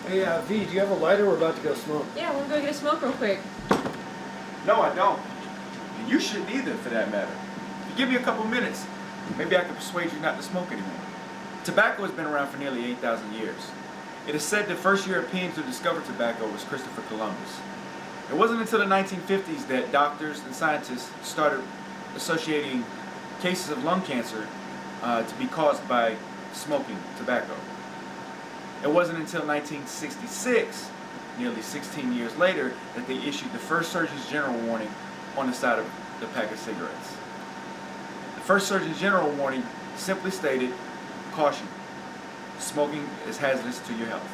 Hey, V, do you have a lighter? We're about to go smoke. Yeah, we'll go get a smoke real quick. No, I don't. And you shouldn't either, for that matter. If you give me a couple minutes, maybe I can persuade you not to smoke anymore. Tobacco has been around for nearly 8,000 years. It is said the first European to discover tobacco was Christopher Columbus. It wasn't until the 1950s that doctors and scientists started associating cases of lung cancer to be caused by smoking tobacco. It wasn't until 1966, nearly 16 years later, that they issued the first Surgeon's General warning on the side of the pack of cigarettes. The first Surgeon's General warning simply stated, caution, smoking is hazardous to your health.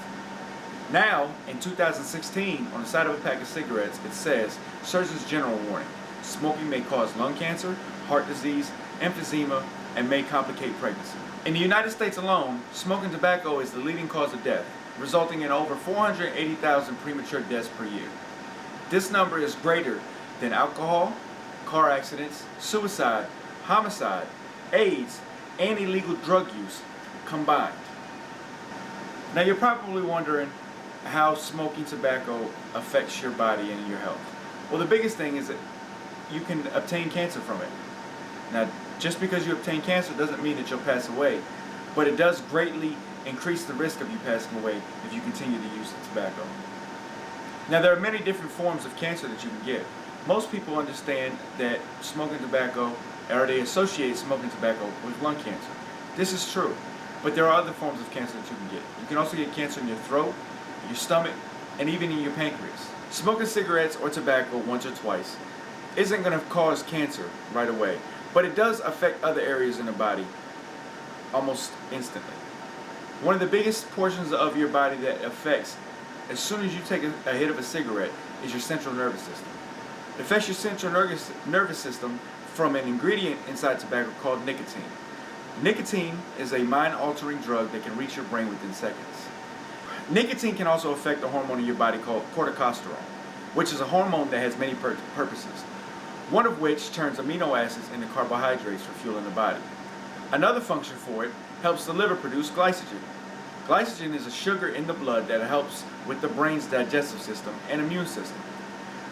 Now, in 2016, on the side of a pack of cigarettes, it says, Surgeon's General warning, smoking may cause lung cancer, heart disease, emphysema, and may complicate pregnancy. In the United States alone, smoking tobacco is the leading cause of death, resulting in over 480,000 premature deaths per year. This number is greater than alcohol, car accidents, suicide, homicide, AIDS, and illegal drug use combined. Now you're probably wondering how smoking tobacco affects your body and your health. Well, the biggest thing is that you can obtain cancer from it. Now, just because you obtain cancer doesn't mean that you'll pass away, but it does greatly increase the risk of you passing away if you continue to use the tobacco. Now, there are many different forms of cancer that you can get. Most people understand that smoking tobacco, or they associate smoking tobacco with lung cancer. This is true, but there are other forms of cancer that you can get. You can also get cancer in your throat, your stomach, and even in your pancreas. Smoking cigarettes or tobacco once or twice isn't going to cause cancer right away, but it does affect other areas in the body almost instantly. One of the biggest portions of your body that affects as soon as you take a hit of a cigarette is your central nervous system. It affects your central nervous system from an ingredient inside tobacco called nicotine. Nicotine is a mind-altering drug that can reach your brain within seconds. Nicotine can also affect a hormone in your body called corticosterol, which is a hormone that has many purposes, one of which turns amino acids into carbohydrates for fuel in the body. Another function for it helps the liver produce glycogen. Glycogen is a sugar in the blood that helps with the brain's digestive system and immune system.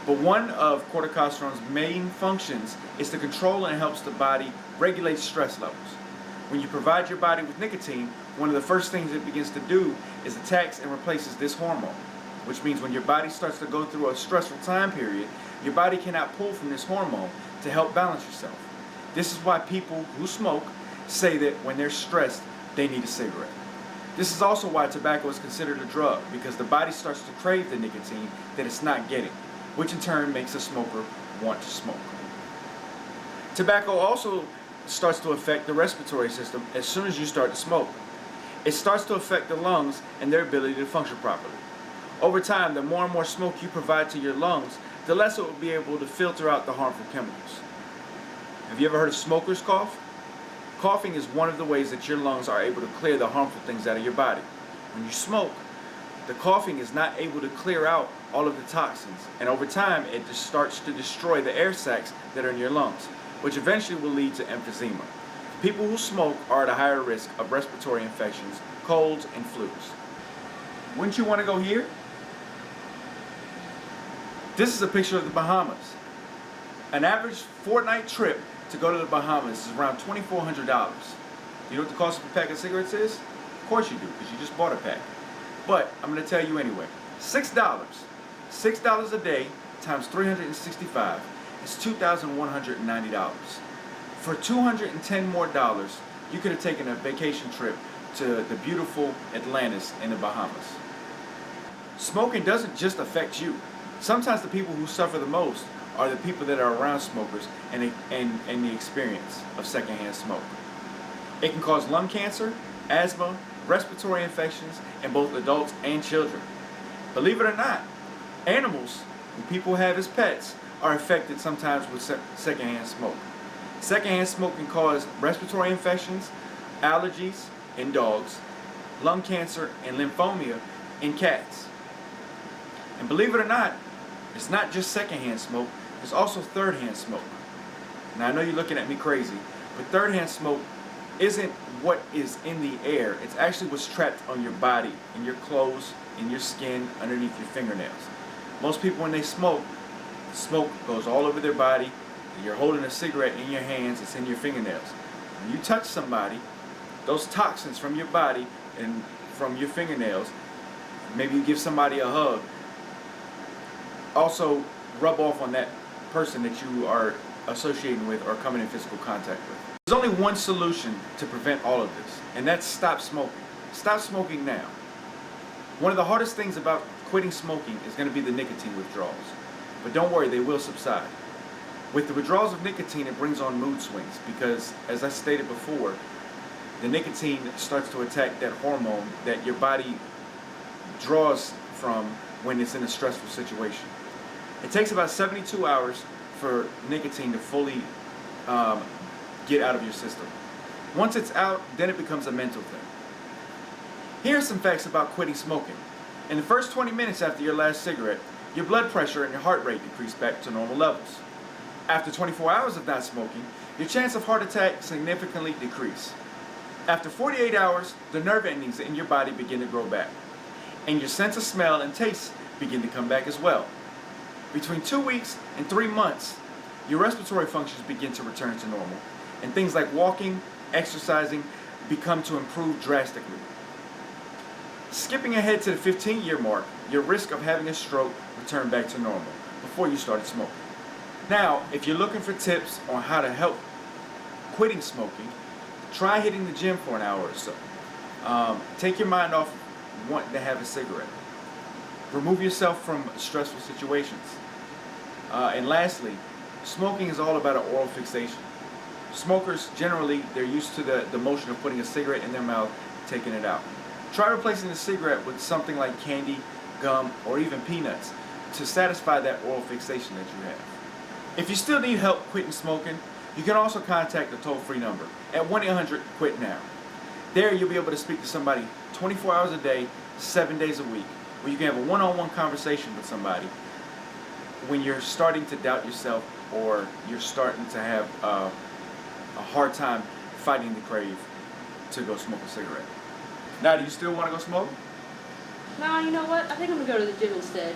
But one of corticosterone's main functions is to control and helps the body regulate stress levels. When you provide your body with nicotine, one of the first things it begins to do is attacks and replaces this hormone, which means when your body starts to go through a stressful time period, your body cannot pull from this hormone to help balance yourself. This is why people who smoke say that when they're stressed, they need a cigarette. This is also why tobacco is considered a drug, because the body starts to crave the nicotine that it's not getting, which in turn makes a smoker want to smoke. Tobacco also starts to affect the respiratory system as soon as you start to smoke. It starts to affect the lungs and their ability to function properly. Over time, the more and more smoke you provide to your lungs, the less it will be able to filter out the harmful chemicals. Have you ever heard of smoker's cough? Coughing is one of the ways that your lungs are able to clear the harmful things out of your body. When you smoke, the coughing is not able to clear out all of the toxins, and over time it just starts to destroy the air sacs that are in your lungs, which eventually will lead to emphysema. People who smoke are at a higher risk of respiratory infections, colds, and flus. Wouldn't you want to go here? This is a picture of the Bahamas. An average fortnight trip to go to the Bahamas is around $2,400. You know what the cost of a pack of cigarettes is? Of course you do, because you just bought a pack. But I'm going to tell you anyway. $6. $6 a day times 365 is $2,190. For $210 more, you could have taken a vacation trip to the beautiful Atlantis in the Bahamas. Smoking doesn't just affect you. Sometimes the people who suffer the most are the people that are around smokers and the experience of secondhand smoke. It can cause lung cancer, asthma, respiratory infections in both adults and children. Believe it or not, animals who people have as pets are affected sometimes with secondhand smoke. Secondhand smoke can cause respiratory infections, allergies in dogs, lung cancer, and lymphoma in cats. And believe it or not, it's not just secondhand smoke, there's also third-hand smoke. Now I know you're looking at me crazy, but third-hand smoke isn't what is in the air. It's actually what's trapped on your body, in your clothes, in your skin, underneath your fingernails. Most people, when they smoke, smoke goes all over their body. You're holding a cigarette in your hands, it's in your fingernails. When you touch somebody, those toxins from your body and from your fingernails, maybe you give somebody a hug, also rub off on that person that you are associating with or coming in physical contact with. There's only one solution to prevent all of this, and that's stop smoking. Stop smoking now. One of the hardest things about quitting smoking is going to be the nicotine withdrawals. But don't worry, they will subside. With the withdrawals of nicotine, it brings on mood swings because, as I stated before, the nicotine starts to attack that hormone that your body draws from when it's in a stressful situation. It takes about 72 hours for nicotine to fully get out of your system. Once it's out, then it becomes a mental thing. Here are some facts about quitting smoking. In the first 20 minutes after your last cigarette, your blood pressure and your heart rate decrease back to normal levels. After 24 hours of not smoking, your chance of heart attack significantly decrease. After 48 hours, the nerve endings in your body begin to grow back, and your sense of smell and taste begin to come back as well. Between 2 weeks and 3 months, your respiratory functions begin to return to normal, and things like walking, exercising become to improve drastically. Skipping ahead to the 15-year mark, your risk of having a stroke returned back to normal before you started smoking. Now, if you're looking for tips on how to help quitting smoking, try hitting the gym for an hour or so. Take your mind off wanting to have a cigarette. Remove yourself from stressful situations. And lastly, smoking is all about an oral fixation. Smokers, generally, they're used to the motion of putting a cigarette in their mouth, taking it out. Try replacing the cigarette with something like candy, gum, or even peanuts to satisfy that oral fixation that you have. If you still need help quitting smoking, you can also contact the toll-free number at 1-800-QUIT-NOW. There you'll be able to speak to somebody 24 hours a day, 7 days a week, where you can have a one-on-one conversation with somebody when you're starting to doubt yourself or you're starting to have a hard time fighting the crave to go smoke a cigarette. Now, do you still want to go smoke? No, you know what? I think I'm going to go to the gym instead.